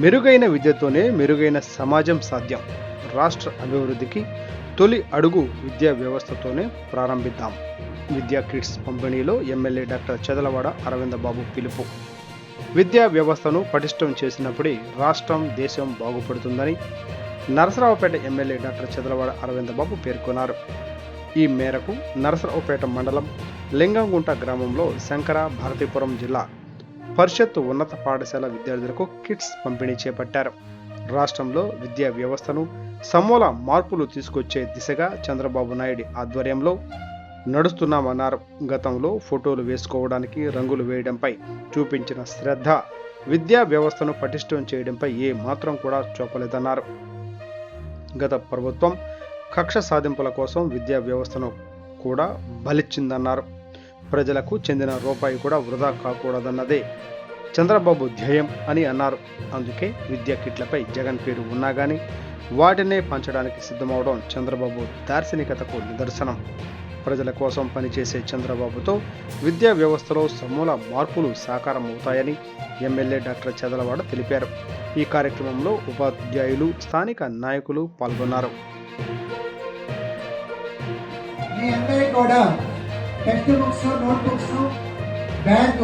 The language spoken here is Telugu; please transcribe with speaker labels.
Speaker 1: మెరుగైన విద్యతోనే మెరుగైన సమాజం సాధ్యం. రాష్ట్ర అభివృద్ధికి తొలి అడుగు విద్యా వ్యవస్థతోనే ప్రారంభిద్దాం. విద్యా కిట్స్ పంపిణీలో ఎమ్మెల్యే డాక్టర్ చదలవాడ అరవిందబాబు పిలుపు. విద్యా వ్యవస్థను పటిష్టం చేసినప్పుడే రాష్ట్రం, దేశం బాగుపడుతుందని నరసరావుపేట ఎమ్మెల్యే డాక్టర్ చదలవాడ అరవిందబాబు పేర్కొన్నారు. ఈ మేరకు నరసరావుపేట మండలం లింగంగుంట గ్రామంలో శంకర భారతీపురం జిల్లా పరిషత్ ఉన్నత పాఠశాల విద్యార్థులకు కిట్స్ పంపిణీ చేపట్టారు. రాష్ట్రంలో విద్యా వ్యవస్థను సమూల మార్పులు తీసుకొచ్చే దిశగా చంద్రబాబు నాయుడు ఆధ్వర్యంలో నడుస్తున్నామన్నారు. గతంలో ఫోటోలు వేసుకోవడానికి, రంగులు వేయడంపై చూపించిన శ్రద్ధ విద్యా వ్యవస్థను పటిష్టం చేయడంపై ఏ మాత్రం కూడా చూపలేదన్నారు. గత ప్రభుత్వం కక్ష సాధింపుల కోసం విద్యా వ్యవస్థను కూడా బలిచ్చిందన్నారు. ప్రజలకు చెందిన రూపాయి కూడా వృధా కాకూడదన్నదే చంద్రబాబు ధ్యేయం అని అన్నారు. అందుకే విద్యా కిట్లపై జగన్ పేరు ఉన్నా కానీ వాటినే పంచడానికి సిద్ధమవడం చంద్రబాబు దార్శనికతకు నిదర్శనం. ప్రజల కోసం పనిచేసే చంద్రబాబుతో విద్యా వ్యవస్థలో సమూల మార్పులు సాకారం అవుతాయని ఎమ్మెల్యే డాక్టర్ చదలవాడ తెలిపారు. ఈ కార్యక్రమంలో ఉపాధ్యాయులు, స్థానిక నాయకులు పాల్గొన్నారు.
Speaker 2: మీ అందరికీ కూడా text books, note books, bag